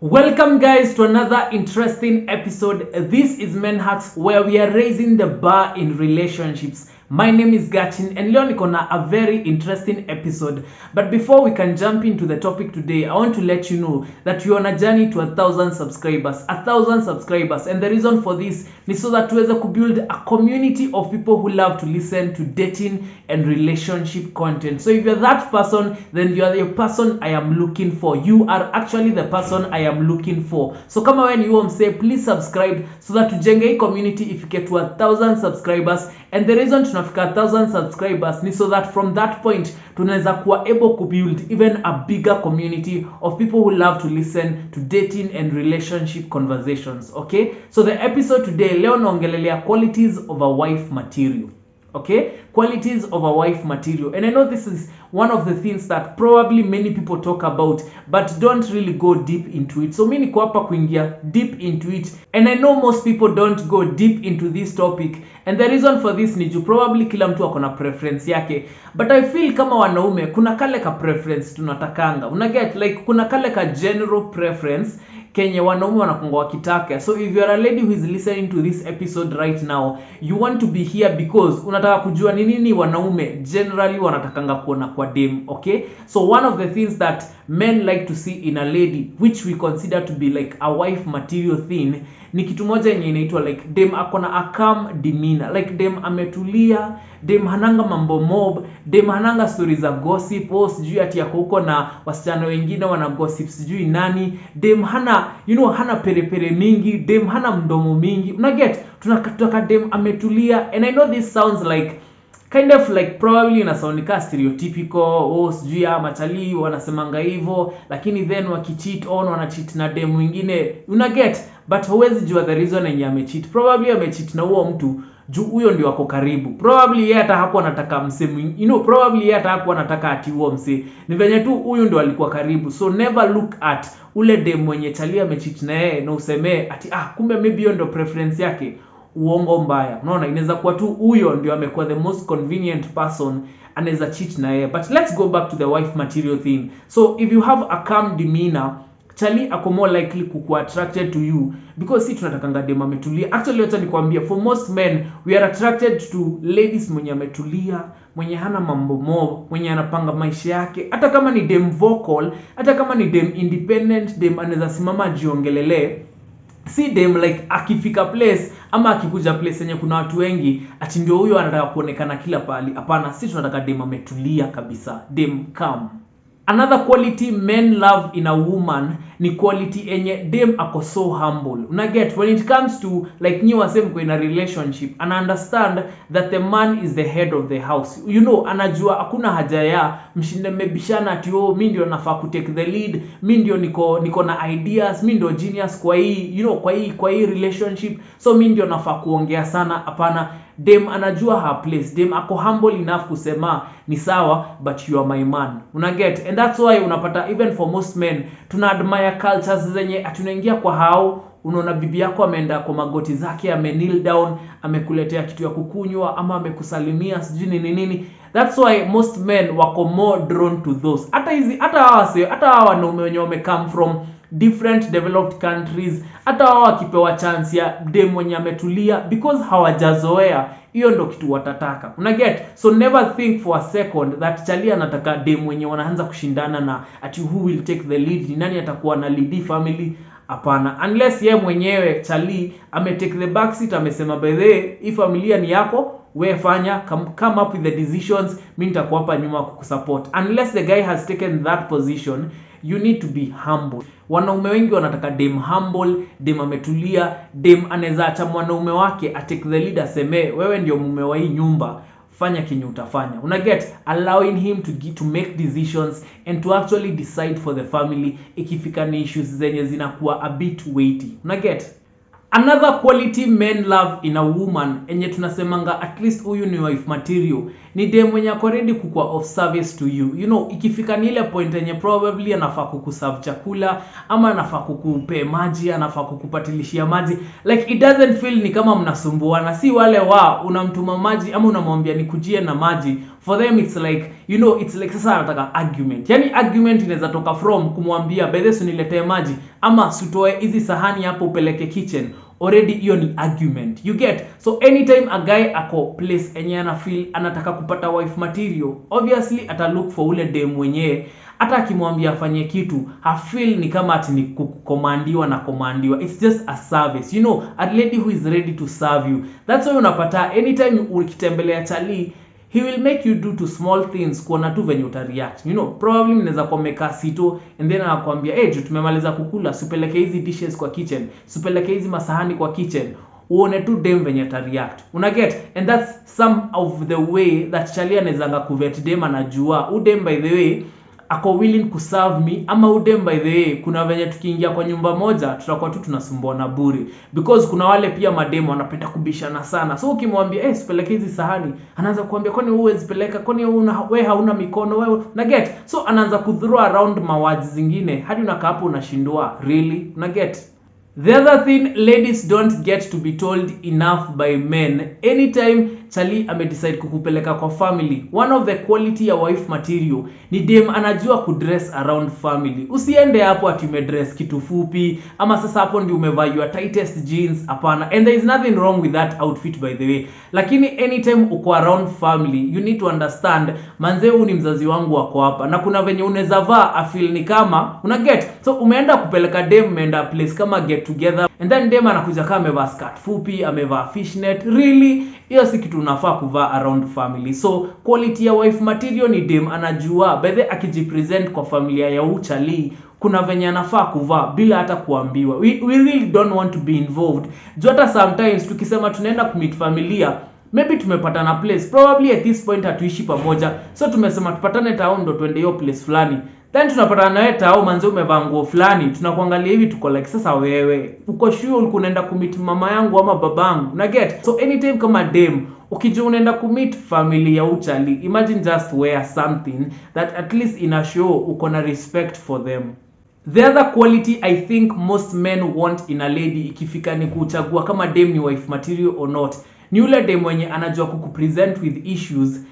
Welcome guys to another interesting episode. This is MenHacks where we are raising the bar in relationships. My name is Gachin and leo niko na a very interesting episode. But before we can jump into the topic today, I want to let you know that you're on a journey to 1,000 subscribers. 1,000 subscribers, and the reason for this is so that tuweze build a community of people who love to listen to dating and relationship content. So if you're that person, then you are the person I am looking for. You are actually the person I am looking for. So kama when you say please subscribe so that tujenge hii community ifike to 1,000 subscribers. And the reason tunafika 1,000 subscribers ni so that from that point tunaweza kuwa able to build even a bigger community of people who love to listen to dating and relationship conversations. Okay, so the episode today leo naongelelea qualities of a wife material. Okay, qualities of a wife material. And I know this is one of the things that probably many people talk about but don't really go deep into it. So mimi niko hapa kuingia deep into it, and I know most people don't go deep into this topic, and the reason for this ni juu probably kila mtu ako na preference yake, but I feel kama wanaume kuna kale ka preference tunatakanga, una get like kuna kale ka general preference kenye wanaume wanakunga wakitaka. So if you are a lady who is listening to this episode right now, you want to be here because unataka kujua ni nini wanaume generally wanatakanga kuona kwa dem. Okay, so one of the things that men like to see in a lady, which we consider to be like a wife material thing, ni kitu moja yenye inaitwa like dem akona a calm demeanor, like dem ametulia, dem hananga mambo mob, dem hananga stories za gossip, sijui ati yako huko na wasichana wengine wana gossip sijui nani, dem hana hana perepere mingi, dem hana mdomo mingi, una get, tunataka dem ametulia. And I know this sounds like kind of like probably inasoundika stereotypical, sijui machali wanasemanga hivyo, lakini then wakicheat on wanacheat na dem mwingine, una get, but huwezi jua the reason yenye amecheat. Probably amecheat na huo mtu juu huyo ndio wako karibu. Probably yeye hata hakuwa anataka mse probably yeye hata hakuwa anataka ati huo mse, ni venye tu huyo ndio alikuwa karibu. So never look at ule dem mwenye chali amecheat na yeye na useme ati kumbe maybe hiyo ndio preference yake. Uongo mbaya. Unaona, inaweza kuwa tu huyo ndio amekuwa the most convenient person, anaweza cheat na yeye. But let's go back to the wife material thing. So if you have a calm demeanor, chali ako more likely kukuwa attracted to you because si tunatakanga dem ametulia. Actually wacha nikwambia, for most men we are attracted to ladies mwenye ametulia, mwenye hana mambo mob, mwenye anapanga maisha yake, hata kama ni dem vocal, hata kama ni dem independent, dem anaweza simama jiongelele. Si dem like akifika place ama akikuja place yenye kuna watu wengi ati ndio huyo anataka kuonekana kila pali. Hapana, si tunataka dem ametulia kabisa, dem calm. Another quality men love in a woman ni quality enye dem ako so humble. Una get, when it comes to like nyi wase mko in a relationship, and understand that the man is the head of the house. Anajua hakuna haja ya mshinde mebishana ati mimi ndio nafaa ku take the lead, mimi ndio niko na ideas, mimi ndio genius kwa hii kwa hii relationship, so mimi ndio nafaa kuongea sana. Hapana, dem anajua her place. Dem ako humble enough kusema ni sawa, but you are my man. Una get, and that's why unapata even for most men tuna admire cultures zenye atunaingia kwa hao. Unaona bibi yako ameenda kwa magoti zake, kneel down, amekuletea kitu ya kukunywa ama amekusalimia sijui nini. That's why most men wako more drawn to those. Hata hawa wanaume wenye wame come from different developed countries, hata wao wakipewa chance ya dem mwenye ametulia, because hawajazoea, hiyo ndo kitu watataka. Una get, so never think for a second that chali anataka dem mwenye wanaanza kushindana na ati who will take the lead, ni nani atakuwa na lead family. Hapana, unless yeye mwenyewe chali take the back seat, amesema by the way hii familia ni yako, wewe fanya, come up with the decisions, mimi nitakuwa hapa nyuma kukusupport. Unless the guy has taken that position, you need to be humble. Wanaume wengi wanataka dem humble, dem ametulia, dem anaweza acha mwanaume wake take the lead, aseme wewe ndio mume wa hii nyumba, fanya kinyo utafanya. Una get, allowing him to make decisions and to actually decide for the family ikifika ni issues zenye zinakuwa a bit weighty. Una get. Another quality men love in a woman enye tunasemanga at least huyu ni wife material ni dem mwenye ako ready kukua of service to you. Ikifika ni ile point enye probably anafaa kukuserve chakula ama anafaa kukupe maji, anafaa kukupatilishia maji, like it doesn't feel ni kama mnasumbuana. Si wale unamtuma maji ama unamwambia nikujie na maji For them it's like, it's like sasa anataka argument. Yani argument inaweza toka from kumwambia bedhesu niletee maji ama sutoe hizi sahani hapo upeleke kitchen. Already hiyo ni argument, you get. So anytime a guy ako place enye ana feel anataka kupata wife material, obviously ata look for ule dem mwenyewe hata akimwambia afanye kitu feel ni kama ati ni kukomandiwa. It's just a service, a lady who is ready to serve you. That's why unapata anytime ukitembelea chali, he will make you do to small things kuona tu venye utareact. Probably mnaweza kwa meka sito and then anakuambia tumemaliza kukula, supeleke hizi dishes kwa kitchen, supeleke hizi masahani kwa kitchen. Uone tu dem venye utareact. Unaget? And that's some of the way that chali anaweza kuvet dem anajua udem by the way ako willing kuserve me, ama udem by the way kuna venye tukiingia kwa nyumba moja tutakuwa tu tunasumbuana bure, because kuna wale pia mademo wanapenda kubishana sana. So ukimwambia sipeleke hizi sahani, anaanza kuambia kwani wewe zipeleka, kwani wewe hauna mikono wewe, na get. So anaanza kuthrow around mawaji zingine hadi unakaa hapo unashindwa really, na get. The other thing ladies don't get to be told enough by men. Anytime chali amedecide kukupeleka kwa family, one of the quality ya wife material ni dem anajua kudress around family. Usiende hapo ati umedress kitu fupi ama sasa hapo ndio umevaa your tightest jeans, hapana. And there is nothing wrong with that outfit by the way, lakini anytime uko around family you need to understand manze huyu ni mzazi wangu wako hapa, na kuna venye unaweza vaa afeel ni kama una get. So umeenda kupeleka dem, umeenda place kama get together and then dem anakuja kama amevaa skirt fupi, amevaa fishnet, really hiyo si kitu unafaa kuvaa around family. So quality ya wife material ni dem anajua bedhe akijipresent kwa familia ya uchali kuna venye anafaa kuvaa bila hata kuambiwa. We really don't want to be involved. Hata sometimes tukisema tunaenda kumit familia, maybe tumepatana place, probably at this point hatuishi pamoja, so tumesema tupatane town ndo twende hiyo place fulani, then tunapatana nawe tao manze umevaa nguo fulani, tunakuangalia hivi tuko like sasa wewe uko sure ulikuwa unaenda kumit mama yangu ama babangu, na get. So anytime kama dem ukijua unaenda kumit family ya uchali, imagine just wear something that at least ina show uko na respect for them. The other quality I think most men want in a lady ikifika ni kuchagua kama dem ni wife material or not, ni ule dem mwenye anajua kukupresent with issues.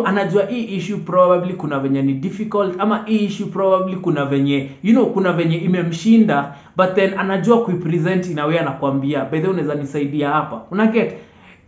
Anajua hii issue probably kuna venye ni difficult, ama hii issue probably kuna venye kuna venye imemshinda, but then anajua kuipresent in a way anakuambia bedhe unaweza nisaidia hapa. Una get?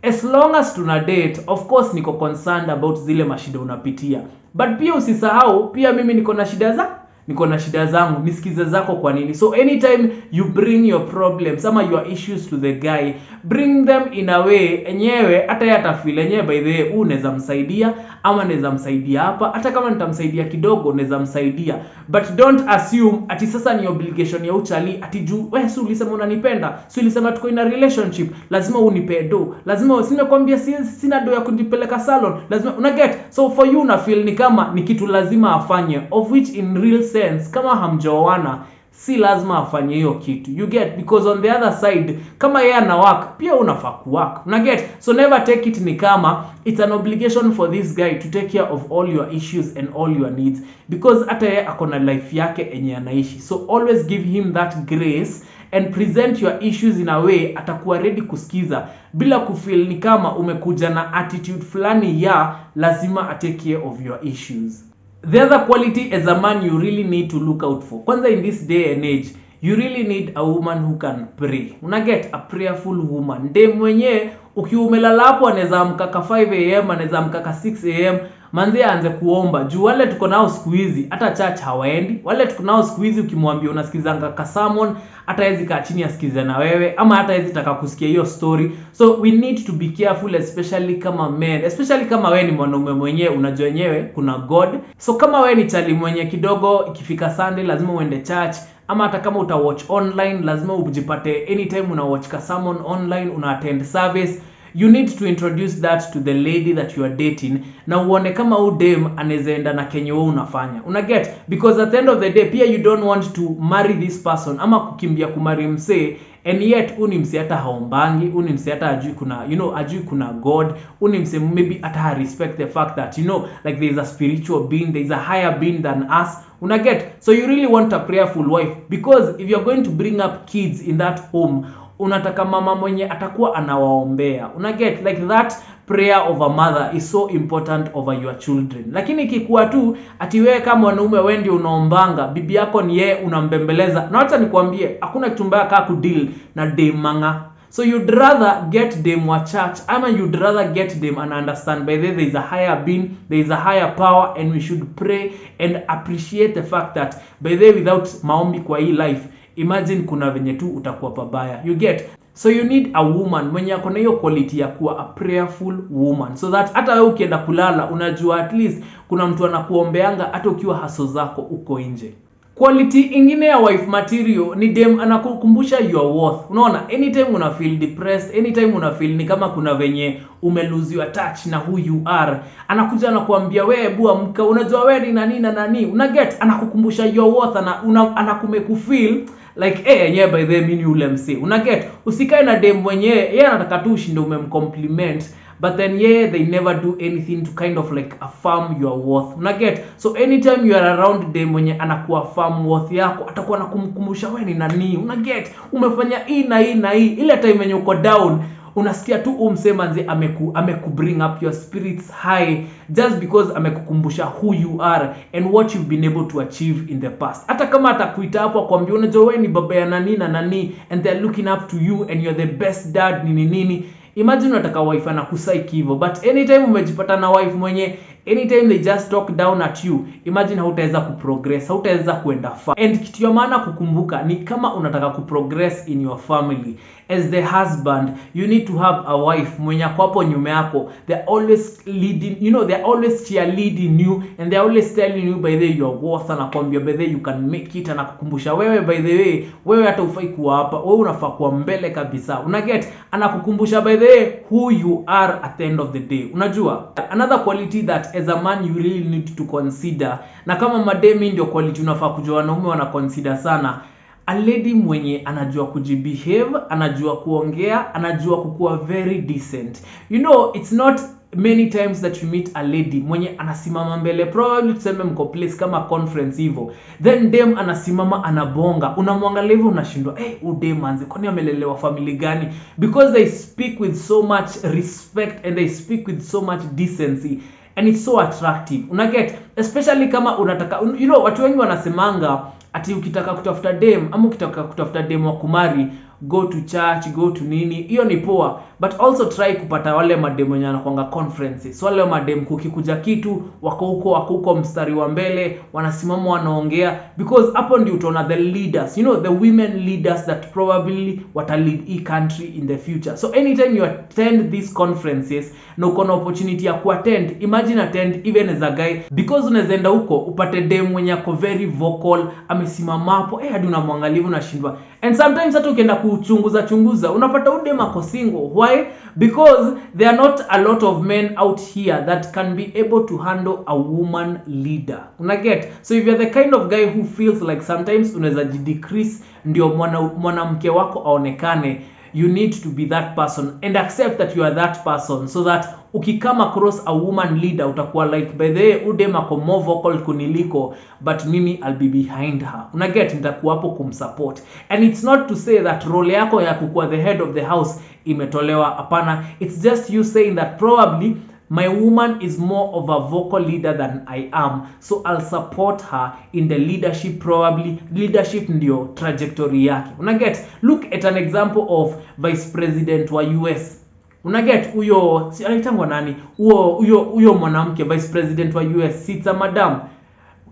As long as tuna date, of course niko concerned about zile mashida unapitia, but pia usisahau pia mimi niko na shida zangu, nisikize zako kwa nini. So anytime you bring your problems ama your issues to the guy, bring them in a way enyewe hata yatafeel enyewe by the way unaweza msaidia ama naweza msaidia hapa, hata kama nitamsaidia kidogo naweza msaidia, but don't assume ati sasa ni obligation ya uchali ati juu wewe si ulisema unanipenda, si ulisema tuko in a relationship, lazima unipe do, lazima simekwambia sina do ya kunipeleka salon, lazima una get. So for you una feel ni kama ni kitu lazima afanye, of which in real sense kama hamjaoana si lazima afanye hiyo kitu, you get, because on the other side kama yeye ana work pia unafaa kuwork, una get. So never take it ni kama it's an obligation for this guy to take care of all your issues and all your needs, because hata yeye akona life yake enye anaishi. So always give him that grace and present your issues in a way atakuwa ready kusikiza bila kufeel ni kama umekuja na attitude fulani ya lazima take care of your issues. The other quality as a man you really need to look out for, kwanza in this day and age, you really need a woman who can pray. Una get? A prayerful woman. Dem mwenye ukiumelala hapo anaweza amka 5 am, anaweza amka 6 am, manzi aanze kuomba. Juu wale tuko nao siku hizi hata church hawaendi. Wale tuko nao siku hizi ukimwambia unasikizanga ka sermon, hata hezi kaa chini asikize na wewe, ama hata hezi taka kusikia hiyo story. So we need to be careful, especially kama men, especially kama wewe ni mwanaume mwenyewe unajua wenyewe kuna God. So kama wewe ni chali mwenye kidogo ikifika Sunday lazima uende church, ama hata kama uta watch online lazima ujipate anytime una watch ka sermon online, una attend service, you need to introduce that to the lady that you are dating, na uone kama udem anaezaenda na kenye wewe unafanya. Una get? Because at the end of the day pia you don't want to marry this person ama kukimbia kumari mse and yet unimse hata haombangi, unimse hata ajui kuna ajui kuna God, unimse maybe hata respect the fact that like there is a spiritual being, there is a higher being than us. Una get? So you really want a prayerful wife, because if you're going to bring up kids in that home, unataka mama mwenye atakuwa anawaombea. Unaget, like that prayer of a mother is so important over your children. Lakini ikikuwa tu ati wewe kama mwanaume wewe ndio unaombanga, bibi yako ni yeye unambembeleza, na acha nikwambie hakuna kitu mbaya kama kudeal na demanga. So you'd rather get them wa church, ama you'd rather get them and understand by there is a higher being, there is a higher power, and we should pray and appreciate the fact that by there without maombi kwa hii life, imagine kuna venye tu utakuwa pabaya. You get? So you need a woman mwenye ako na hiyo quality ya kuwa a prayerful woman, so that hata wewe ukienda kulala unajua at least kuna mtu anakuombeanga hata ukiwa haso zako uko nje. Quality ingine ya wife material ni dem anakukumbusha your worth. Unaona, anytime una feel depressed, anytime una feel ni kama kuna venye umelose your touch na who you are, anakuja anakuambia wewe bua mka, unajua wewe ni nani na nani. Unaget, anakukumbusha your worth, anakumeku feel like yeah by the mini ule mse. Unaget, usikae na dem mwenye yeye anataka tu ushinde umemcompliment, but then they never do anything to kind of like affirm your worth. Unaget? So anytime you are around them mwenye anakuwa affirm worth yako, atakuwa anakukumbusha wewe ni nani. Unaget? Umefanya hii na hii na hii. Ile time yenye uko down, unasikia tu umsemanze ameku bring up your spirits high just because amekukumbusha who you are and what you've been able to achieve in the past. Hata kama atakuita hapo akwambia unajua wewe ni baba ya nani na nani, and they're looking up to you and you're the best dad nini. Imagine unataka wife anakusaiki hivyo, but anytime umejipata na wife mwenye anytime they just talk down at you, imagine hautaweza kuprogress, hautaweza kuenda far. And kitu ya maana kukumbuka ni kama unataka kuprogress in your family as the husband, you need to have a wife mwenye hapo nyuma yako, they're always leading, they're always cheerleading you, and they're always telling you by the way your worth, anakuambia by the way you can make it, anakukumbusha wewe by the way wewe hata ufai kuwa hapa, wewe unafaa kuwa mbele kabisa. Unaget, anakukumbusha by the way who you are at the end of the day. Unajua, another quality that as a man you really need to consider, na kama mademi ndio quality unafaa kujua wanaume wana consider sana, a lady mwenye anajua kujibehave, anajua kuongea, anajua kukuwa very decent. It's not many times that you meet a lady mwenye anasimama mbele, probably tuseme mko place kama conference hivyo, then dem anasimama anabonga, unamwangalia hivyo unashindwa dem manze kwani amelelewa family gani, because they speak with so much respect and they speak with so much decency and it's so attractive. Unaget, especially kama unataka watu wengi wanasemanga ati ukitaka kutafuta dem ama ukitaka kutafuta dem wa kumari, go to church, go to nini, hiyo ni poa, but also try kupata wale madem wenye wanakuanga conferences, wale madem kukikuja kitu wako huko mstari wa mbele, wanasimama wanaongea, because hapo ndio utaona the leaders, the women leaders that probably wata lead e country in the future. So anytime you attend these conferences na uko na opportunity ya kuattend, imagine attend even as a guy, because unaenda huko upate dem mwenye ako very vocal, amesimama hapo hadi unamwangalia unashindwa. And sometimes hata ukienda kuchunguza unapata udem ako single. Why? Because there are not a lot of men out here that can be able to handle a woman leader. Unaget? So if you're the kind of guy who feels like sometimes unaweza decrease ndio mwanamke wako aonekane, you need to be that person and accept that you are that person, so that ukikama across a woman leader utakuwa like by the way udem ako more vocal kuniliko, but mimi I'll be behind her. Unaget, nitakuwa hapo kumsupport. And it's not to say that role yako ya kukuwa the head of the house imetolewa, hapana. It's just you saying that probably my woman is more of a vocal leader than I am, so I'll support her in the leadership. Probably leadership ndio trajectory yake. Unaget, look at an example of vice president wa US. Unaget, huyo si anaitangwa nani, huyo mwanamke vice president wa US, sita madam.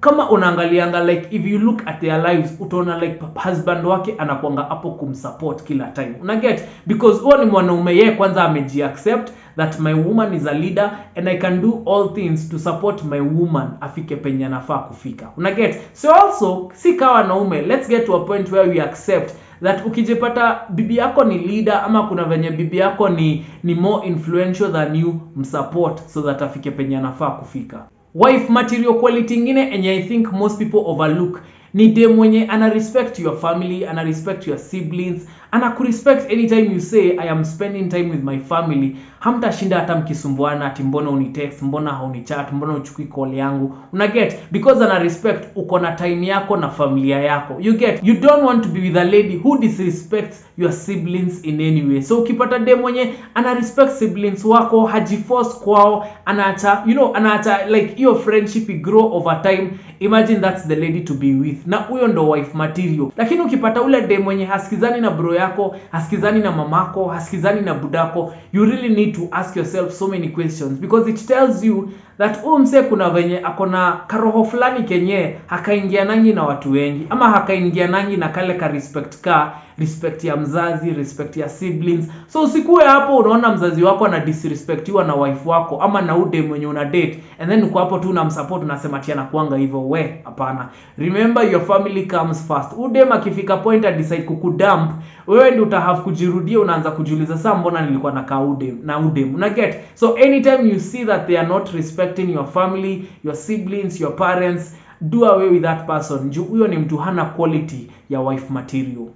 Kama unaangalianga like if you look at their lives, utaona like husband wake anakuanga hapo kumsupport kila time. Unaget, because huo ni mwanaume yeye kwanza amejiaccept that my woman is a leader and I can do all things to support my woman afike penye anafaa kufika. Unaget, so also si kawa wanaume, let's get to a point where we accept that ukijipata bibi yako ni leader ama kuna venye bibi yako ni more influential than you, msupport so that afike penye anafaa kufika. Wife material quality ingine and I think most people overlook ni dem mwenye ana respect your family, ana respect your siblings, ana kurespect anytime you say I am spending time with my family. hamtashinda hata mkisumbuana ati mbona unitext, mbona haunichat, mbona uchukui call yangu. Una get? Because ana respect uko na time yako na familia yako. You get? You don't want to be with a lady who disrespects your siblings in any way. So ukipata dem mwenye ana respect siblings wako, hajiforce kwao, anaacha anaacha like your friendship grow over time, imagine that's the lady to be with. Na huyo ndo wife material. Lakini ukipata ule dem mwenye hasikizani na bro yako, hasikizani na mamako, hasikizani na budako, you really need to ask yourself so many questions, because it tells you that mse kuna venye akona karoho fulani kenye hakaingia nanyi na watu wengi, ama hakaingia nanyi na kale ka respect ya mzazi, respect ya siblings. So usikue hapo unaona mzazi wako ana disrespectiwa na wife wako ama na ude mwenye una date, and then uko hapo tu unamsupport unasema tia na kuanga hivyo. Hapana. Remember, your family comes first. Ude akifika point a decide kukudump, wewe ndio utahave kujirudia, unaanza kujiuliza saa mbona nilikuwa na ude. Una get? So anytime you see that they are not respecting your family, your siblings, your parents, do away with that person. Huyo ni mtu hana quality ya wife material.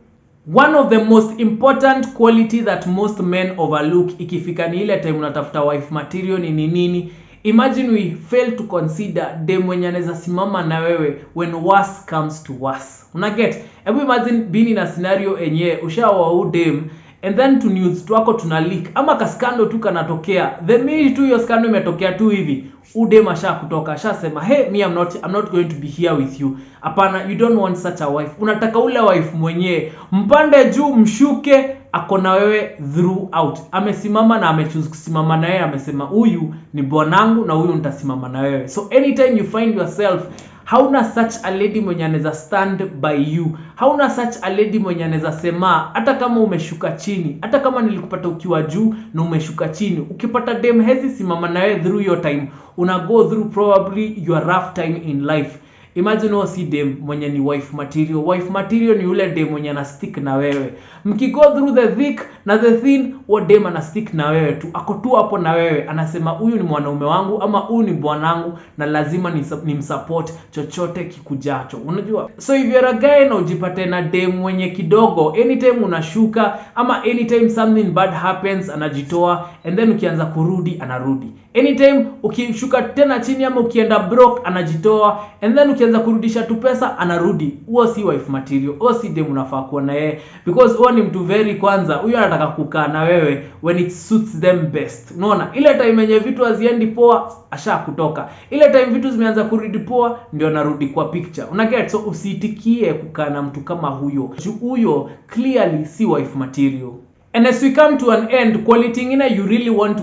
One of the most important quality that most men overlook ikifika ni ile time unatafuta wife material ni nini? Imagine we fail to consider dem mwenye anaweza simama na wewe when worse comes to worse. Una get? Hebu imagine being in a scenario enye ushaoa dem, and then to news twako tuna leak ama kaskando tu kanatokea, the minute tu hiyo skando imetokea tu hivi, ude masha kutoka shasema hey, me I'm not going to be here with you. Hapana, you don't want such a wife. Unataka ule wife mwenye mpande juu mshuke akona wewe throughout, amesimama na amechoose kusimama na wewe, amesema huyu ni bwanangu na huyu nitasimama na wewe. So anytime you find yourself hauna such a lady mwenye anaweza stand by you, hauna such a lady mwenye anaweza sema hata kama umeshuka chini, hata kama nilikupata ukiwa juu na umeshuka chini, ukipata dem hezi simama na wewe through your time, una go through probably your rough time in life. Imagine si dem mwenye ni wife material. Wife material ni ule dem mwenye ana stick na wewe. Mkigo through the thick na the thin, wa dem ana stick na wewe tu. Ako tu hapo na wewe, anasema huyu ni mwanaume wangu ama huyu ni bwanangu na lazima nimsupport chochote kikujacho. Unajua? So if you're a guy na ujipate na dem mwenye kidogo, anytime unashuka ama anytime something bad happens anajitoa, and then ukianza kurudi anarudi. Anytime ukishuka tena chini ama ukienda broke anajitoa, and then ukianza kurudisha tu pesa anarudi. Huo si wife material. Huo si dem unafaa kuwa na yeye, because huo ni mtu very kwanza, huyo anataka kukaa na wewe when it suits them best. Unaona? Ile time yenye vitu haziendi poa asha kutoka. Ile time vitu zimeanza kurudi poa ndio anarudi kwa picture. Una get? So usiitikie kukaa na mtu kama huyo. Huyo clearly si wife material. And as we come to an end, quality ingine you really want to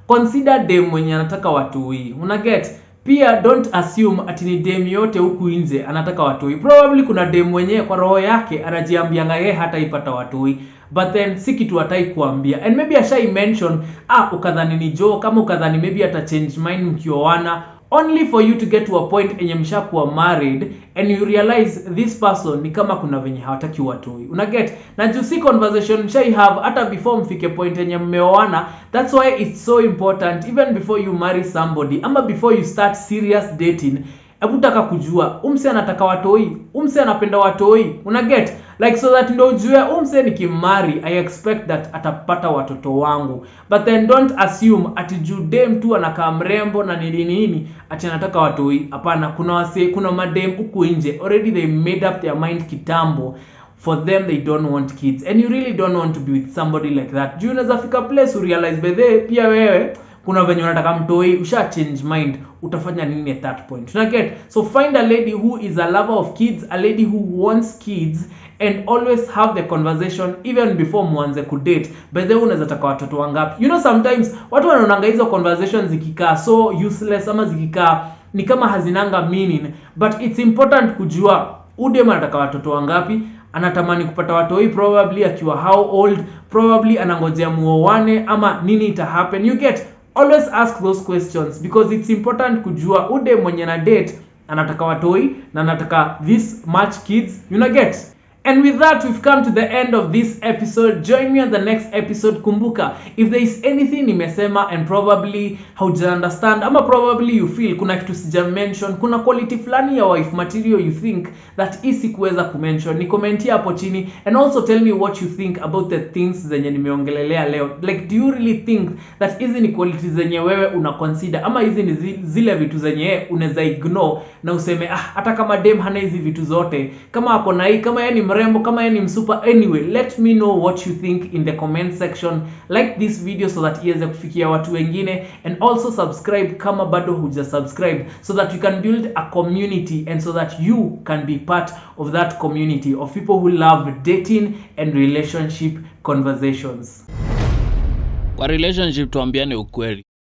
consider dem mwenye anataka watoi. Una get? Pia don't assume ati ni dem yote huku nje anataka watoi. Probably kuna dem mwenye kwa roho yake anajiambianga yeye hata ipata watoi, but then si kitu hatai kuambia. And maybe ashai mention ukadhani ni joke, kama ukadhani maybe ata change mind mkioana, only for you to get to a point enye mshakuwa married and you realize this person ni kama kuna venye hawataki watoi. Una get? Na juicy conversation mshai have hata before mfike point enye mmeoana. That's why it's so important, even before you marry somebody ama before you start serious dating, hebu taka kujua umse anataka watoi, umse anapenda watoi. Una get? Like so that ndo ujue umse nikimmarry I expect that atapata watoto wangu. But then don't assume ati judem tu anakaa mrembo na nini ati anataka watoi. Hapana, kuna madem huku nje already they made up their mind kitambo. For them they don't want kids, and you really don't want to be with somebody like that. Juu unaweza fika place you realize by the pia wewe kuna venye unataka mtoi, usha change mind, utafanya nini at that point? Una get? So find a lady who is a lover of kids, a lady who wants kids, and always have the conversation even before mwanze kudate. By the way, unaweza taka watoto wangapi? You know, sometimes watu wanaonanga hizo conversations zikikaa so useless ama zikikaa ni kama hazinanga meaning, but it's important kujua udem anataka watoto wangapi, anatamani kupata watoi probably akiwa how old, probably anangojea muoane ama nini ita happen. You get? Always ask those questions because it's important kujua ude mwenye na date anataka watoi na anataka this much kids. You know, get? And with that, we've come to the end of this episode. Join me on the next episode. Kumbuka, if there is anything nimesema and probably hauja understand, ama probably you feel kuna kitu sija mention, kuna quality fulani ya wife material you think that isi kuweza kumention, ni commentia hapo chini, and also tell me what you think about the things zenye nimeongelelea leo. Like, do you really think that hizi ni qualities zenye wewe una consider, ama hizi ni zile vitu zenye unaweza ignore na useme hata kama dem hana hizi vitu zote, kama ako na hii, kama yeye ni mrembo, kama yeye ni msupa. Anyway, let me know what you think in the comment section. Like this video so that iweze kufikia watu wengine, and also subscribe kama bado huja subscribe, so that you can build a community and so that you can be part of that community of people who love dating and relationship conversations. Kwa relationship tuambiane ukweli.